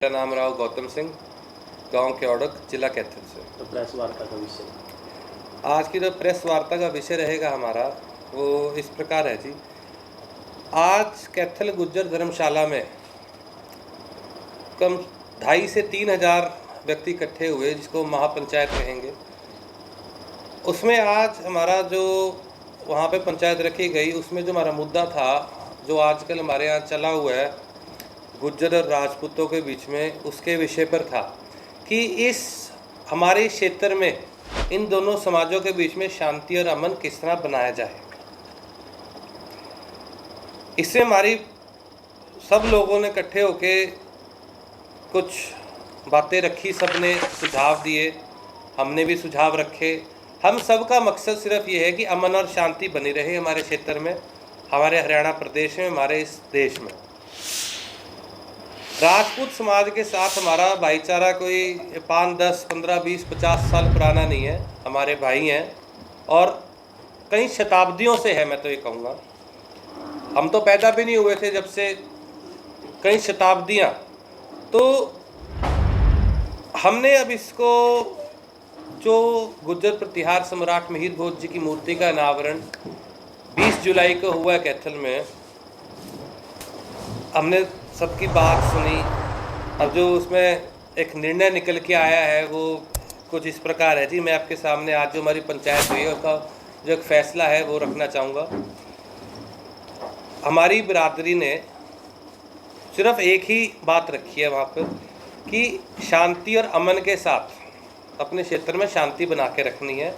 मेरा नाम राव गौतम सिंह, गांव क्योड़क, जिला कैथल से। तो प्रेस वार्ता का विषय आज की जो प्रेस वार्ता का विषय रहेगा हमारा वो इस प्रकार है जी। आज कैथल गुज्जर धर्मशाला में कम 2,500 से 3,000 व्यक्ति इकट्ठे हुए, जिसको महापंचायत कहेंगे। उसमें आज हमारा जो वहाँ पे पंचायत रखी गई, उसमें जो हमारा मुद्दा था, जो आजकल हमारे यहाँ चला हुआ है गुज्जर और राजपूतों के बीच में, उसके विषय पर था कि इस हमारे क्षेत्र में इन दोनों समाजों के बीच में शांति और अमन किस तरह बनाया जाए। इससे हमारी सब लोगों ने इकट्ठे होके कुछ बातें रखी, सब ने सुझाव दिए, हमने भी सुझाव रखे। हम सब का मकसद सिर्फ ये है कि अमन और शांति बनी रहे हमारे क्षेत्र में, हमारे हरियाणा प्रदेश में, हमारे इस देश में। राजपूत समाज के साथ हमारा भाईचारा कोई 5, 10, 15, 20, 50 साल पुराना नहीं है। हमारे भाई हैं और कई शताब्दियों से है, मैं तो ये कहूँगा। हम तो पैदा भी नहीं हुए थे जब से, कई शताब्दियाँ। तो हमने अब इसको, जो गुज्जर प्रतिहार सम्राट मिहिर भोज जी की मूर्ति का अनावरण 20 जुलाई को हुआ कैथल में, हमने सबकी बात सुनी। अब जो उसमें एक निर्णय निकल के आया है वो कुछ इस प्रकार है जी। मैं आपके सामने आज जो हमारी पंचायत हुई है उसका जो एक फैसला है वो रखना चाहूँगा। हमारी बिरादरी ने सिर्फ एक ही बात रखी है वहाँ पर कि शांति और अमन के साथ अपने क्षेत्र में शांति बना के रखनी है।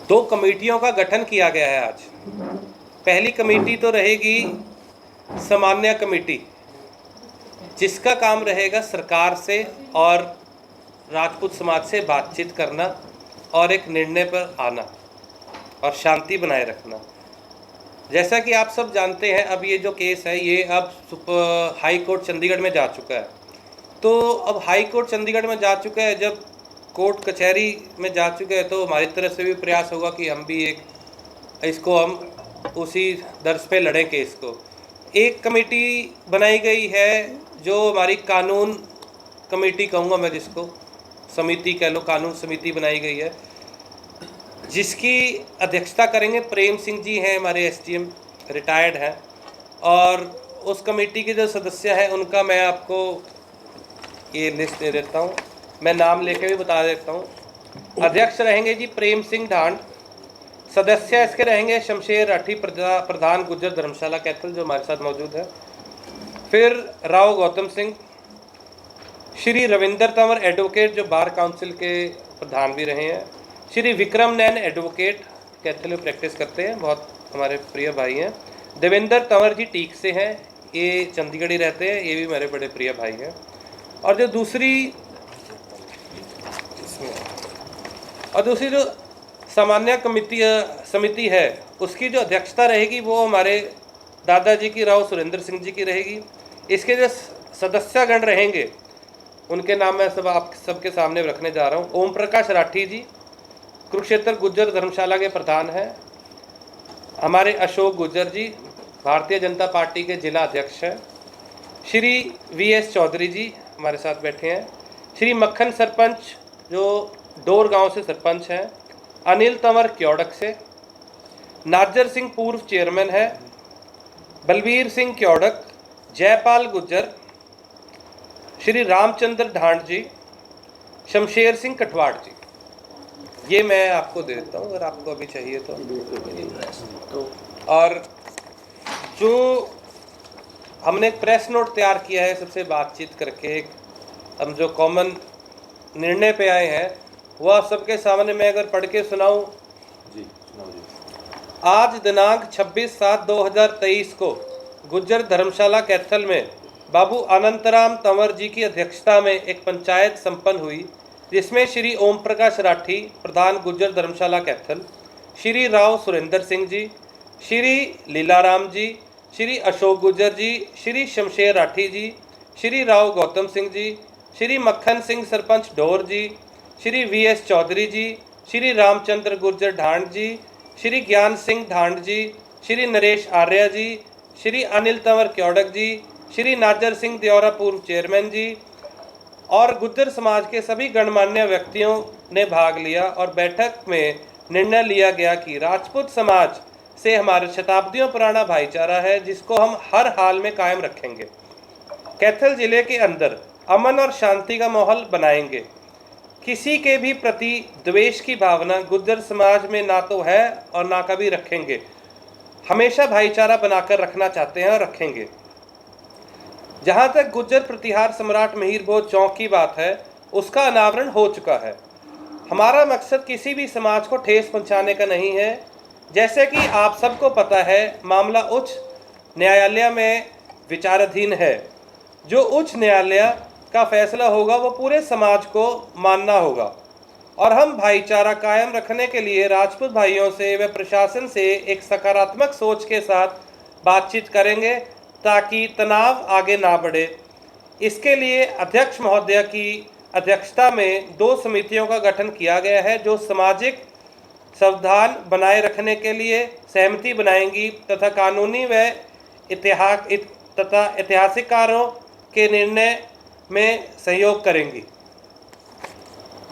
2 कमेटियों का गठन किया गया है आज। पहली कमेटी तो रहेगी सामान्य कमेटी, जिसका काम रहेगा सरकार से और राजपूत समाज से बातचीत करना और एक निर्णय पर आना और शांति बनाए रखना। जैसा कि आप सब जानते हैं, अब ये जो केस है ये अब हाई कोर्ट चंडीगढ़ में जा चुका है। तो अब हाई कोर्ट चंडीगढ़ में जा चुका है, जब कोर्ट कचहरी में जा चुका है, तो हमारी तरफ से भी प्रयास होगा कि हम भी इसको हम उसी दर्ज पे लड़ें केस को। एक कमेटी बनाई गई है जो हमारी कानून कमेटी कहूँगा मैं, जिसको समिति कह लो, कानून समिति बनाई गई है, जिसकी अध्यक्षता करेंगे प्रेम सिंह जी हैं, हमारे एसडीएम रिटायर्ड हैं। और उस कमेटी के जो सदस्य हैं उनका मैं आपको ये लिस्ट दे देता हूँ, मैं नाम लेके भी बता देता हूँ। अध्यक्ष रहेंगे जी प्रेम सिंह ढांड। सदस्य इसके रहेंगे शमशेर राठी, प्रधान गुज्जर धर्मशाला कैथल, जो हमारे साथ मौजूद है। फिर राव गौतम सिंह, श्री रविंदर तंवर एडवोकेट, जो बार काउंसिल के प्रधान भी रहे हैं। श्री विक्रम नैन एडवोकेट, कैथल में प्रैक्टिस करते हैं, बहुत हमारे प्रिय भाई हैं। देवेंद्र तंवर जी टीक से हैं, ये चंडीगढ़ ही रहते हैं, ये भी मेरे बड़े प्रिय भाई हैं। और जो दूसरी जो सामान्य समिति है, उसकी जो अध्यक्षता रहेगी वो हमारे दादाजी की, राव सुरेंद्र सिंह जी की रहेगी। इसके जो सदस्यगण रहेंगे उनके नाम मैं सब आप सबके सामने रखने जा रहा हूँ। ओम प्रकाश राठी जी, कुरुक्षेत्र गुज्जर धर्मशाला के प्रधान हैं। हमारे अशोक गुज्जर जी, भारतीय जनता पार्टी के जिला अध्यक्ष हैं। श्री VS चौधरी जी हमारे साथ बैठे हैं। श्री मक्खन सरपंच, जो डोर गांव से सरपंच हैं। अनिल तंवर क्योड़क से। नाजर सिंह पूर्व चेयरमैन है। बलबीर सिंह क्योड़क। जयपाल गुज्जर। श्री रामचंद्र ढांड जी। शमशेर सिंह कटवाड़ जी। ये मैं आपको दे देता हूँ अगर आपको अभी चाहिए तो। और जो हमने एक प्रेस नोट तैयार किया है सबसे बातचीत करके, हम जो कॉमन निर्णय पे आए हैं वो आप सबके सामने मैं अगर पढ़ के सुनाऊं। आज दिनांक 26/7/2023 को गुज्जर धर्मशाला कैथल में बाबू अनंतराम तंवर जी की अध्यक्षता में एक पंचायत संपन्न हुई, जिसमें श्री ओम प्रकाश राठी, प्रधान गुज्जर धर्मशाला कैथल, श्री राव सुरेंद्र सिंह जी, श्री लीलाराम जी, श्री अशोक गुज्जर जी, श्री शमशेर राठी जी, श्री राव गौतम सिंह जी, श्री मक्खन सिंह सरपंच डोर जी, श्री VS चौधरी जी, श्री रामचंद्र गुर्जर ढांड जी, श्री ज्ञान सिंह ढांड जी, श्री नरेश आर्य जी, श्री अनिल तंवर क्योड़क जी, श्री नाजर सिंह देओरा पूर्व चेयरमैन जी और गुज्जर समाज के सभी गणमान्य व्यक्तियों ने भाग लिया और बैठक में निर्णय लिया गया कि राजपूत समाज से हमारा शताब्दियों पुराना भाईचारा है, जिसको हम हर हाल में कायम रखेंगे। कैथल जिले के अंदर अमन और शांति का माहौल बनाएंगे। किसी के भी प्रति द्वेष की भावना गुज्जर समाज में ना तो है और ना कभी रखेंगे। हमेशा भाईचारा बनाकर रखना चाहते हैं और रखेंगे। जहाँ तक गुज्जर प्रतिहार सम्राट मिहिर भोज चौक की बात है, उसका अनावरण हो चुका है। हमारा मकसद किसी भी समाज को ठेस पहुँचाने का नहीं है। जैसे कि आप सबको पता है, मामला उच्च न्यायालय में विचाराधीन है। जो उच्च न्यायालय का फैसला होगा वो पूरे समाज को मानना होगा और हम भाईचारा कायम रखने के लिए राजपूत भाइयों से व प्रशासन से एक सकारात्मक सोच के साथ बातचीत करेंगे ताकि तनाव आगे ना बढ़े। इसके लिए अध्यक्ष महोदय की अध्यक्षता में 2 समितियों का गठन किया गया है, जो सामाजिक संविधान बनाए रखने के लिए सहमति बनाएंगी तथा कानूनी व ऐतिहासिकारों के निर्णय में सहयोग करेंगी।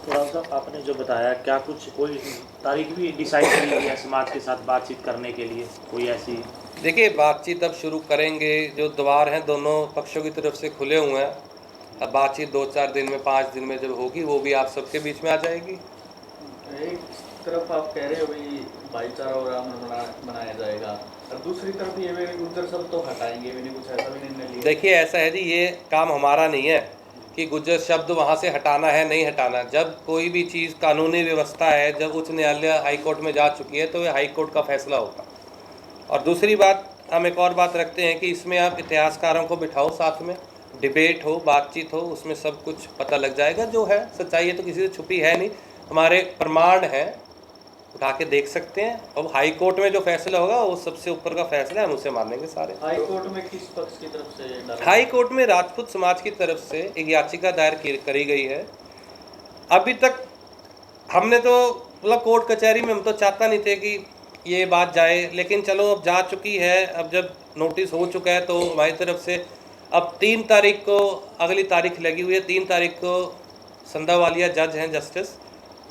थोड़ा सा आपने जो बताया, क्या कुछ कोई तारीख भी डिसाइड करी गई है समाज के साथ बातचीत करने के लिए? कोई ऐसी? देखिए, बातचीत अब शुरू करेंगे। जो द्वार हैं दोनों पक्षों की तरफ से खुले हुए हैं। अब बातचीत 2-4 दिन में, 5 दिन में जब होगी, वो भी आप सबके बीच में आ जाएगी। एक तरफ आप कह रहे हो भाई भाईचारा और अमन बनाया जाएगा, और दूसरी तरफ ये भी गुज्जर सब तो हटाएंगे भी नहीं, कुछ ऐसा भी निर्णय लिया? देखिए, ऐसा है जी, ये काम हमारा नहीं है कि गुज्जर शब्द वहाँ से हटाना है नहीं हटाना। जब कोई भी चीज़ कानूनी व्यवस्था है, जब उच्च न्यायालय हाई कोर्ट में जा चुकी है तो ये हाई कोर्ट का फैसला होगा। और दूसरी बात, हम एक और बात रखते हैं कि इसमें आप इतिहासकारों को बिठाओ, साथ में डिबेट हो, बातचीत हो, उसमें सब कुछ पता लग जाएगा। जो है सच्चाई है तो किसी से छुपी है नहीं, हमारे प्रमाण है, उठा के देख सकते हैं। अब हाई कोर्ट में जो फैसला होगा वो सबसे ऊपर का फैसला है, हम उसे मानेंगे सारे। हाई कोर्ट में किस पक्ष की तरफ से? हाई कोर्ट में राजपूत समाज की तरफ से एक याचिका दायर करी गई है। अभी तक हमने तो मतलब कोर्ट कचहरी में हम तो चाहता नहीं थे कि ये बात जाए, लेकिन चलो अब जा चुकी है। अब जब नोटिस हो चुका है तो हमारी तरफ से अब 3 तारीख को अगली तारीख लगी हुई है। 3 तारीख को संधावालिया जज हैं, जस्टिस,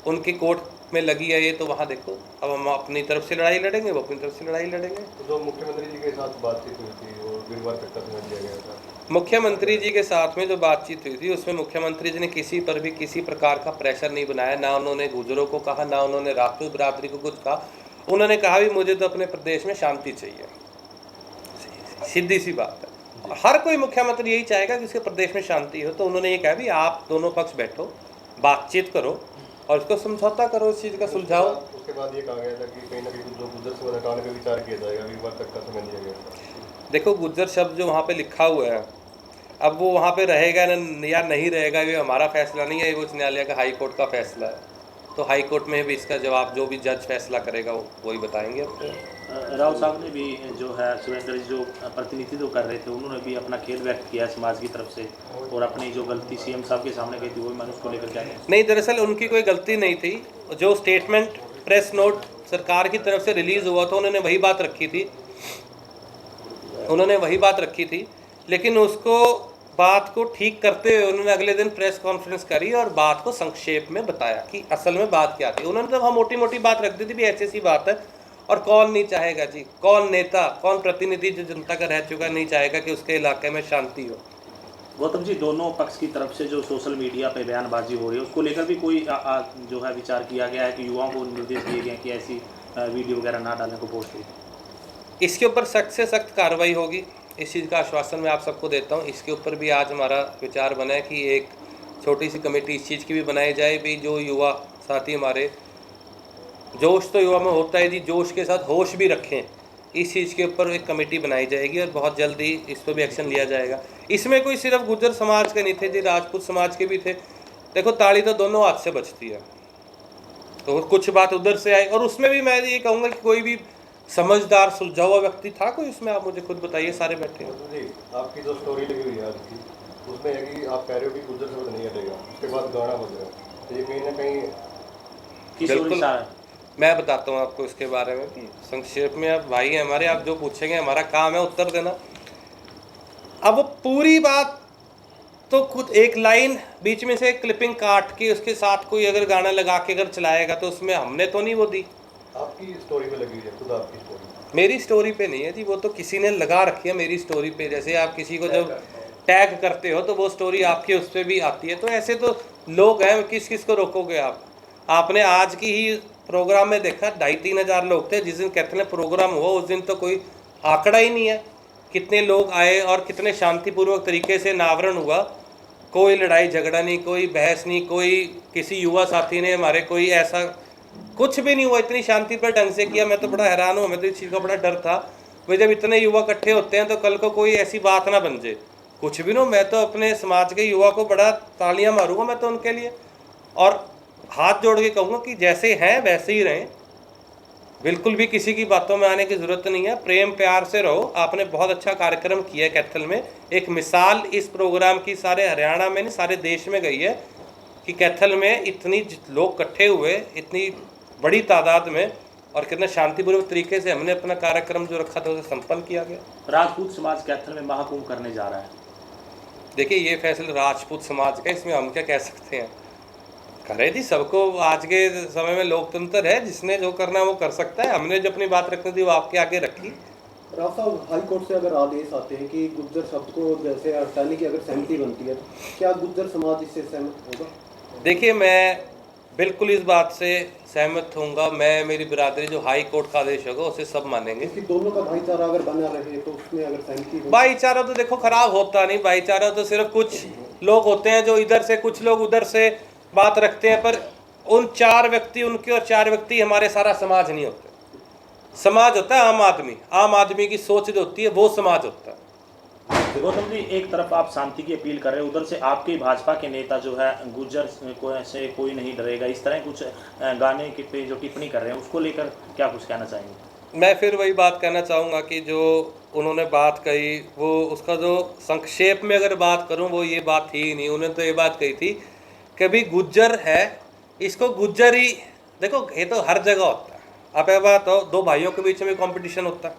उनकी कोर्ट में लगी है ये, तो वहाँ देखो। अब हम अपनी तरफ से लड़ाई लड़ेंगे, वो अपनी तरफ से लड़ाई लड़ेंगे। तो जो मुख्यमंत्री जी के साथ बातचीत हुई थी वो वीरवार तक का समय दिया गया था। मुख्यमंत्री जी के साथ में जो बातचीत हुई थी उसमें मुख्यमंत्री जी ने किसी पर भी किसी प्रकार का प्रेशर नहीं बनाया। ना उन्होंने गुजरों को कहा, ना उन्होंने राजपूत बिरादरी को कुछ कहा। उन्होंने कहा भी मुझे तो अपने प्रदेश में शांति चाहिए, सीधी सी बात है। हर कोई मुख्यमंत्री यही चाहेगा कि उसके प्रदेश में शांति हो। तो उन्होंने ये कहा भी आप दोनों पक्ष बैठो, बातचीत करो और इसको समझौता करो, इस चीज़ का सुलझाओ। उसके बाद ये कहा गया था कि कहीं ना कहीं जो गुज्जर समाज हटाने पर विचार किया जाएगा, वीरवार तक का समय दिया गया था। देखो, गुज्जर शब्द जो वहाँ पे लिखा हुआ है, अब वो वहाँ पे रहेगा या नहीं रहेगा, ये हमारा फैसला नहीं है, ये उच्च न्यायालय का हाई कोर्ट का फैसला है। तो हाई कोर्ट में भी इसका जवाब जो भी जज फैसला करेगा वही बताएंगे। राव साहब ने भी जो है सुरेंद्र जी जो प्रतिनिधित्व कर रहे थे, उन्होंने भी अपना खेद व्यक्त किया समाज की तरफ से, और अपनी जो गलती सीएम साहब के सामने गई थी वो मैंने उसको लेकर क्या है? नहीं, दरअसल उनकी कोई गलती नहीं थी। जो स्टेटमेंट प्रेस नोट सरकार की तरफ से रिलीज़ हुआ था, उन्होंने वही बात रखी थी, लेकिन उसको बात को ठीक करते हुए उन्होंने अगले दिन प्रेस कॉन्फ्रेंस करी और बात को संक्षेप में बताया कि असल में बात क्या थी। उन्होंने तो मोटी मोटी बात रख दी थी भी ऐसी सी बात है, और कौन नहीं चाहेगा जी, कौन नेता, कौन प्रतिनिधि जो जनता का रह चुका नहीं चाहेगा कि उसके इलाके में शांति हो। गौतम जी, दोनों पक्ष की तरफ से जो सोशल मीडिया पे बयानबाजी हो रही है उसको लेकर भी कोई जो है विचार किया गया है कि युवाओं को निर्देश दिए गए कि ऐसी वीडियो वगैरह ना डालने को पोस्ट? इसके ऊपर सख्त से सख्त कार्रवाई होगी, इस चीज़ का आश्वासन मैं आप सबको देता हूँ। इसके ऊपर भी आज हमारा विचार बना है कि एक छोटी सी कमेटी इस चीज़ की भी बनाई जाए भी जो युवा साथी हमारे, जोश तो युवा में होता है जी, जोश के साथ होश भी रखें। इस चीज़ के ऊपर एक कमेटी बनाई जाएगी और बहुत जल्दी इस पर भी एक्शन लिया जाएगा। इसमें कोई सिर्फ गुज्जर समाज के नहीं थे जी, राजपूत समाज के भी थे। देखो, ताली तो दोनों हाथ से बजती है, तो कुछ बात उधर से आई, और उसमें भी मैं ये कहूँगा कि कोई भी समझदार सुलझा हुआ व्यक्ति था कोई उसमें? आप मुझे खुद बताइए, सारे बैठे हैं जी। आपकी जो स्टोरी लगी हुई है आज की, उसमें है कि आप कह रहे हो कि गुज्जर शब्द नहीं हटेगा, उसके बाद गाना बज रहा है, तो ये कहीं ना कहीं बिल्कुल मैं बताता हूँ आपको इसके बारे में कि संक्षेप में। आप भाई हैं हमारे, आप जो पूछेंगे हमारा काम है उत्तर देना। अब वो पूरी बात तो खुद एक लाइन बीच में से क्लिपिंग काट के उसके साथ कोई अगर गाना लगा के अगर चलाएगा तो उसमें हमने तो नहीं वो दी। आपकी स्टोरी पे लगी हुई है, खुद आपकी स्टोरी। मेरी स्टोरी पे नहीं है जी, वो तो किसी ने लगा रखी है मेरी स्टोरी पे। जैसे आप किसी को जब टैग करते हो तो वो स्टोरी आपके उस पर भी आती है। तो ऐसे तो लोग हैं, किस किस को रोकोगे आप। आपने आज की ही प्रोग्राम में देखा 2,500-3 हज़ार लोग थे जिस दिन कहते हैं प्रोग्राम हुआ, उस दिन तो कोई आंकड़ा ही नहीं है कितने लोग आए और कितने शांतिपूर्वक तरीके से अनावरण हुआ। कोई लड़ाई झगड़ा नहीं, कोई बहस नहीं, कोई किसी युवा साथी ने हमारे कोई ऐसा कुछ भी नहीं हुआ, इतनी शांति पर ढंग से किया। मैं तो बड़ा हैरान हूँ, हमें तो इस चीज़ का बड़ा डर था भाई जब इतने युवा इकट्ठे होते हैं तो कल को कोई ऐसी बात ना बन जाए कुछ भी ना। मैं तो अपने समाज के युवा को बड़ा तालियां मारूंगा मैं तो उनके लिए, और हाथ जोड़ के कहूँगा कि जैसे हैं वैसे ही रहें, बिल्कुल भी किसी की बातों में आने की ज़रूरत नहीं है, प्रेम प्यार से रहो। आपने बहुत अच्छा कार्यक्रम किया है कैथल में, एक मिसाल इस प्रोग्राम की सारे हरियाणा में नहीं सारे देश में गई है कि कैथल में इतनी लोग इकट्ठे हुए इतनी बड़ी तादाद में और कितना शांतिपूर्वक तरीके से हमने अपना कार्यक्रम जो रखा था उसे संपन्न किया गया। राजपूत समाज कैथल में महाकुंभ करने जा रहा है। देखिए ये फैसला राजपूत समाज का, इसमें हम क्या कह सकते हैं। करे जी, सबको आज के समय में लोकतंत्र है, जिसने जो करना है वो कर सकता है। हमने जो अपनी बात रखनी थी वो आपके आगे रखी। राव साहब, हाई कोर्ट से अगर आदेश आते हैं कि गुज्जर शब्द को जैसे हटाने की अगर सहमति बनती है तो क्या गुज्जर समाज इससे सहमत होगा? देखिए मैं बिल्कुल इस बात से सहमत होऊंगा। मैं मेरी बिरादरी जो हाई कोर्ट का आदेश होगा उसे सब मानेंगे। क्योंकि दोनों का भाईचारा अगर बना रहे तो उसमें अगर सहमति हो। भाईचारा तो देखो खराब होता नहीं, भाईचारा तो सिर्फ कुछ लोग होते हैं जो इधर से कुछ लोग उधर से बात रखते हैं, पर उन 4 व्यक्ति उनके और 4 व्यक्ति हमारे सारा समाज नहीं होते। समाज होता है आम आदमी, आम आदमी की सोच जो होती है वो समाज होता है। गौतम जी, एक तरफ आप शांति की अपील कर रहे हैं, उधर से आपके भाजपा के नेता जो है गुज्जर को से कोई नहीं डरेगा, इस तरह कुछ गाने के पे जो टिप्पणी कर रहे हैं उसको लेकर क्या कुछ कहना चाहेंगे? मैं फिर वही बात कहना चाहूँगा कि जो उन्होंने बात कही वो उसका जो संक्षेप में अगर बात करूँ वो ये बात थी ही नहीं। उन्होंने तो ये बात कही थी कि भाई गुज्जर है, इसको गुज्जर ही देखो, ये तो हर जगह होता है। आप ये बात हो, 2 भाइयों के बीच में कंपटीशन होता है।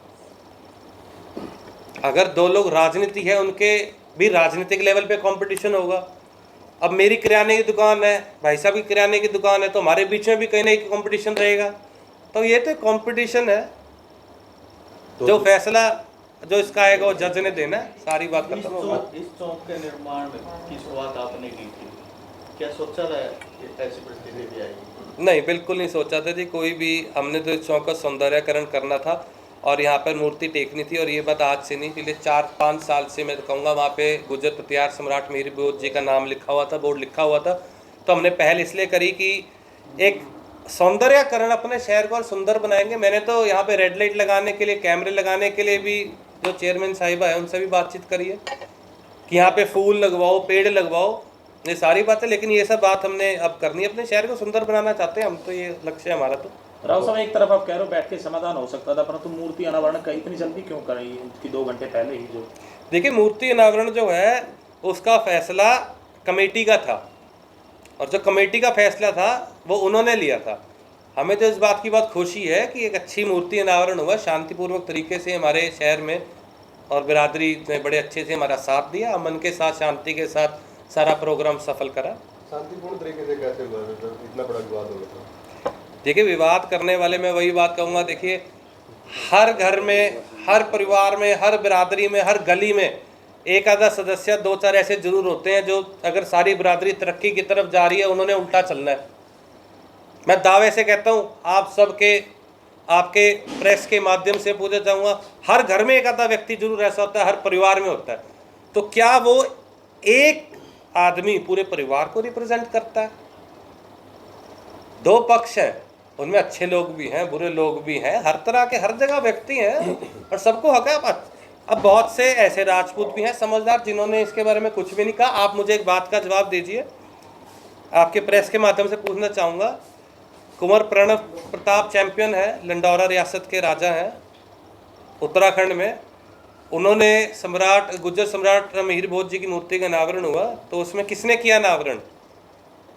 अगर 2 लोग राजनीति है उनके भी राजनीतिक लेवल पे कंपटीशन होगा। अब मेरी किराने की दुकान है, भाई साहब की किराने की दुकान है, तो हमारे बीच में भी कहीं ना कहीं कंपटीशन रहेगा। तो ये तो कंपटीशन है, तो जो फैसला जो इसका आएगा वो जज ने देना है। सारी बात इस खत्म होगा। चौक के निर्माण की शुरुआत आपने की थी, क्या सोचा था कि ऐसी परिस्थिति भी आएगी? नहीं, बिल्कुल नहीं सोचा था जी कोई भी। हमने तो इस चौक का सौंदर्यकरण करना था और यहाँ पर मूर्ति टेकनी थी। और ये बात आज से नहीं, पिछले 4-5 साल से मैं तो कहूँगा वहाँ पे गुज्जर प्रतिहार सम्राट मीर भोज जी का नाम लिखा हुआ था, बोर्ड लिखा हुआ था। तो हमने पहल इसलिए करी कि एक सौंदर्यकरण अपने शहर को और सुंदर बनाएंगे। मैंने तो यहाँ पे रेड लाइट लगाने के लिए, कैमरे लगाने के लिए भी जो चेयरमैन साहिबा है उनसे भी बातचीत करी है कि यहाँ पे फूल लगवाओ, पेड़ लगवाओ, ये सारी बातें। लेकिन ये सब बात हमने अब करनी है, अपने शहर को सुंदर बनाना चाहते हैं हम, तो ये लक्ष्य है हमारा। तो राव साहब, एक तरफ आप कह रहे हो बैठ के समाधान हो सकता था, परंतु मूर्ति अनावरण का इतनी जल्दी क्यों कर रही है कि 2 घंटे पहले ही? जो देखिए मूर्ति अनावरण जो है उसका फैसला कमेटी का था, और जो कमेटी का फैसला था वो उन्होंने लिया था। हमें तो इस बात की बहुत खुशी है कि एक अच्छी मूर्ति अनावरण हुआ शांतिपूर्वक तरीके से हमारे शहर में, और बिरादरी ने बड़े अच्छे से हमारा साथ दिया, अमन के साथ शांति के साथ सारा प्रोग्राम सफल करा। शांतिपूर्ण तरीके से कैसे हुआ, इतना बड़ा विवाद हो गया? देखिए विवाद करने वाले मैं वही बात कहूँगा, देखिए हर घर में, हर परिवार में, हर बिरादरी में, हर गली में एक आधा सदस्य 2-4 ऐसे जरूर होते हैं जो अगर सारी बिरादरी तरक्की की तरफ जा रही है उन्होंने उल्टा चलना है। मैं दावे से कहता हूँ, आप सबके आपके प्रेस के माध्यम से पूछना चाहूँगा, हर घर में एक आधा व्यक्ति जरूर ऐसा होता है, हर परिवार में होता है। तो क्या वो एक आदमी पूरे परिवार को रिप्रेजेंट करता है? 2 पक्ष हैं, उनमें अच्छे लोग भी हैं, बुरे लोग भी हैं, हर तरह के हर जगह व्यक्ति हैं और सबको हक है। अब बहुत से ऐसे राजपूत भी हैं समझदार जिन्होंने इसके बारे में कुछ भी नहीं कहा। आप मुझे एक बात का जवाब दीजिए, आपके प्रेस के माध्यम से पूछना चाहूँगा, कुंवर प्रणव प्रताप चैंपियन है, लंडौरा रियासत के राजा हैं उत्तराखंड में, उन्होंने सम्राट गुज्जर सम्राट मीर भोज जी की मूर्ति का अनावरण हुआ, तो उसमें किसने किया अनावरण?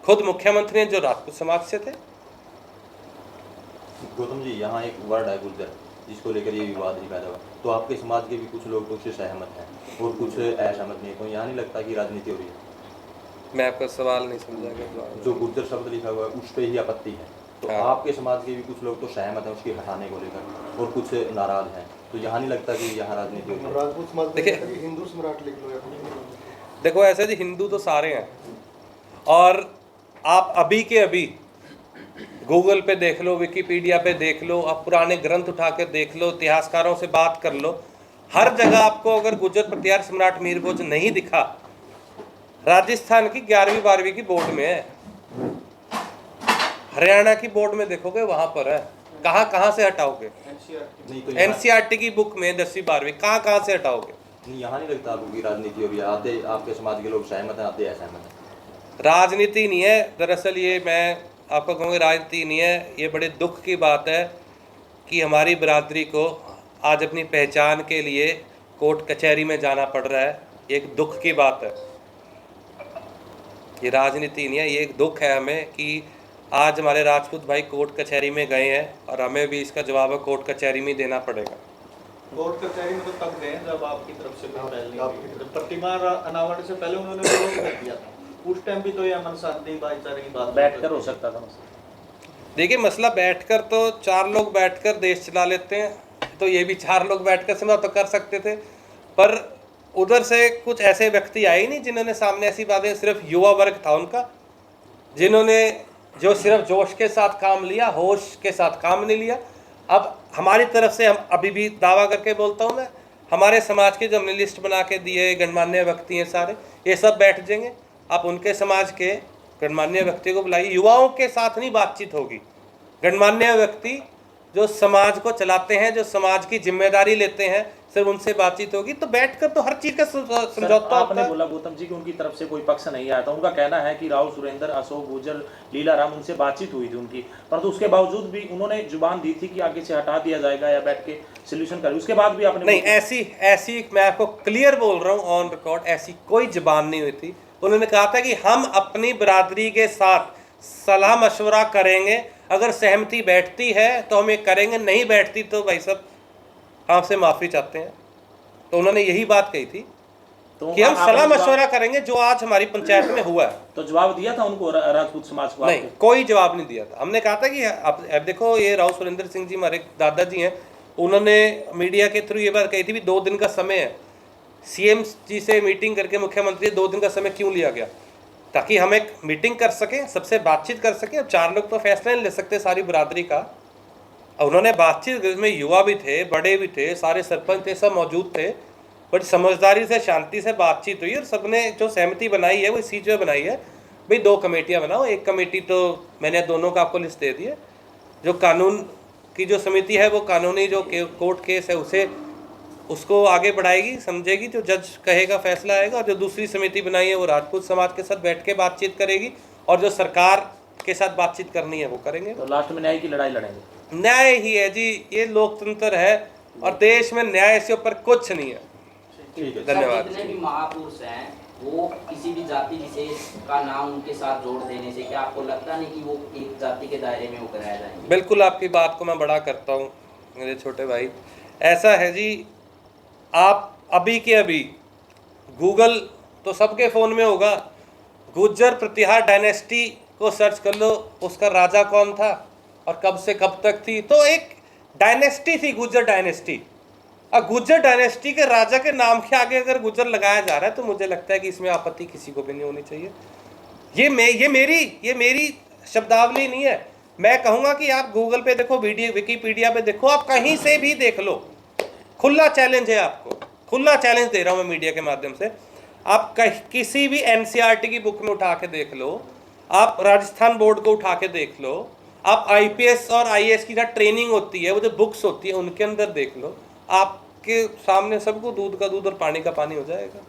खुद मुख्यमंत्री जो राजपूत समाज से थे। गौतम जी, यहाँ एक वर्ड है गुज्जर, जिसको लेकर ये विवाद नहीं पैदा हुआ। तो आपके समाज के भी कुछ लोग तो उससे सहमत हैं और कुछ असहमत नहीं। तो यहाँ नहीं लगता कि राजनीति हो रही है? मैं आपका सवाल नहीं समझा गया। जो गुर्जर शब्द लिखा हुआ है उस पर ही आपत्ति है, तो हाँ। आपके समाज के भी कुछ लोग तो सहमत हैं उसके हटाने को लेकर और कुछ नाराज हैं। तो यहाँ नहीं लगता कि यहाँ राजनीति हो रही है? राजपूत समाज में देखिए- कहता है कि हिंदू सम्राट लिख लो या कुछ। देखो ऐसे जी, हिंदू तो सारे हैं, और आप अभी के अभी गूगल पे देख लो, विकिपीडिया पे देख लो, आप पुराने ग्रंथ उठा के देख लो, इतिहासकारों से बात कर लो, हर जगह आपको अगर गुर्जर प्रतिहार सम्राट मीर भोज नहीं दिखा, राजस्थान की 11वीं 12वीं की बोर्ड में है, हरियाणा की बोर्ड में देखोगे वहां पर है, कहाँ से हटाओगे? नहीं तो यहाँ- एनसीईआरटी की बुक में 10वीं 12वीं कहाँ से हटाओगे? नहीं, यहाँ नहीं लगता आपको कि राजनीति हो रही है? आधे आपके समाज के लोग सहमत हैं, आधे असहमत हैं। राजनीति नहीं है दरअसल, ये मैं आपको कहूँगा राजनीति नहीं है। ये बड़े दुख की बात है कि हमारी बिरादरी को आज अपनी पहचान के लिए कोर्ट कचहरी में जाना पड़ रहा है। ये एक दुख की बात है, ये राजनीति नहीं है। ये एक दुख है हमें कि आज हमारे राजपूत भाई कोर्ट कचहरी में गए हैं और हमें भी इसका जवाब कोर्ट कचहरी में देना पड़ेगा। कोर्ट कचहरी में तो तब गए जब आपकी तरफ से कोई पहल नहीं हुई। जब प्रतिमा अनावरण से पहले उन्होंने विरोध कर दिया था, उस टाइम भी तो ये अमन शांति भाईचारे की बात बैठकर हो सकता था मसला। देखिए मसला बैठकर तो 4 लोग बैठकर देश चला लेते हैं, तो ये भी 4 लोग बैठकर समझौता कर सकते थे, पर उधर से कुछ ऐसे व्यक्ति आए ही नहीं जिन्होंने सामने ऐसी बातें, सिर्फ युवा वर्ग था उनका, जिन्होंने जो सिर्फ जोश के साथ काम लिया, होश के साथ काम नहीं लिया। अब हमारी तरफ से हम अभी भी दावा करके बोलता हूँ मैं, हमारे समाज के जो हमने लिस्ट बना के दिए गणमान्य व्यक्ति हैं सारे, ये सब बैठ जाएंगे। आप उनके समाज के गणमान्य व्यक्ति को बुलाइए, युवाओं के साथ नहीं बातचीत होगी। गणमान्य व्यक्ति जो समाज को चलाते हैं, जो समाज की जिम्मेदारी लेते हैं, सिर्फ उनसे बातचीत होगी। तो बैठकर तो हर चीज का समझौता होता आपने है। बोला गौतम जी कि उनकी तरफ से कोई पक्ष नहीं आया था। उनका कहना है कि राहुल सुरेंद्र, अशोक गुर्जर, लीलाराम, उनसे बातचीत हुई थी उनकी, परंतु उसके बावजूद भी उन्होंने जुबान दी थी कि आगे से हटा दिया जाएगा या बैठ के सोल्यूशन करें। उसके बाद भी आपने नहीं, ऐसी मैं आपको क्लियर बोल रहा हूँ ऑन रिकॉर्ड, ऐसी कोई जुबान नहीं हुई थी। उन्होंने कहा था कि हम अपनी बिरादरी के साथ सलाह मशवरा करेंगे, अगर सहमति बैठती है तो हम ये करेंगे, नहीं बैठती तो भाई साहब आपसे माफ़ी चाहते हैं। तो उन्होंने यही बात कही थी तो कि हम आपने सलाह जवाब- मशवरा करेंगे जो आज हमारी पंचायत में हुआ है। तो जवाब दिया था उनको राजपूत समाज को? नहीं, आपको? कोई जवाब नहीं दिया था। हमने कहा था कि अब देखो, ये राव सुरेंद्र सिंह जी हमारे दादाजी हैं, उन्होंने मीडिया के थ्रू ये बात कही थी भी 2 दिन का समय है, सीएम जी से मीटिंग करके मुख्यमंत्री 2 दिन का समय क्यों लिया गया, ताकि हम एक मीटिंग कर सकें, सबसे बातचीत कर सकें। अब 4 लोग तो फैसला नहीं ले सकते सारी बिरादरी का। और उन्होंने बातचीत, इसमें युवा भी थे, बड़े भी थे, सारे सरपंच थे, सब मौजूद थे, बड़ी समझदारी से, शांति से बातचीत हुई और सबने जो सहमति बनाई है वो इसी जो बनाई है भाई 2 कमेटियां बनाओ। एक कमेटी तो मैंने दोनों का आपको लिस्ट दे दी है, जो कानून की जो समिति है वो कानूनी जो कोर्ट केस है उसे उसको आगे बढ़ाएगी, समझेगी, जो जज कहेगा फैसला आएगा। और जो दूसरी समिति बनाई है वो राजपूत समाज के साथ बैठ के बातचीत करेगी, और जो सरकार के साथ बातचीत करनी है वो करेंगे। तो लास्ट में न्याय की लड़ाई लड़ेंगे? न्याय ही है जी, ये लोकतंत्र है और देश में न्याय से ऊपर कुछ नहीं है। ठीक है। धन्यवाद। जितने भी महापुरुष हैं वो किसी भी जाति विशेष का नाम उनके साथ जोड़ देने से क्या आपको लगता नहीं कि वो एक जाति के दायरे में वो कराया जाएंगे? बिल्कुल, आपकी बात को मैं बड़ा करता हूँ मेरे छोटे भाई। ऐसा है जी, आप अभी के अभी गूगल तो सबके फ़ोन में होगा, गुर्जर प्रतिहार डायनेस्टी को सर्च कर लो, उसका राजा कौन था और कब से कब तक थी। तो एक डायनेस्टी थी गुर्जर डायनेस्टी, और गुर्जर डायनेस्टी के राजा के नाम के आगे अगर गुर्जर लगाया जा रहा है तो मुझे लगता है कि इसमें आपत्ति किसी को भी नहीं होनी चाहिए। ये मेरी शब्दावली नहीं है। मैं कहूँगा कि आप गूगल पे देखो, विकिपीडिया पे देखो, आप कहीं से भी देख लो, खुला चैलेंज है आपको, खुला चैलेंज दे रहा हूँ मैं मीडिया के माध्यम से। आप किसी भी एनसीईआरटी की बुक में उठा के देख लो, आप राजस्थान बोर्ड को उठा के देख लो, आप आईपीएस और आईएएस की जहाँ ट्रेनिंग होती है वो जो बुक्स होती है उनके अंदर देख लो, आपके सामने सबको दूध का दूध और पानी का पानी हो जाएगा।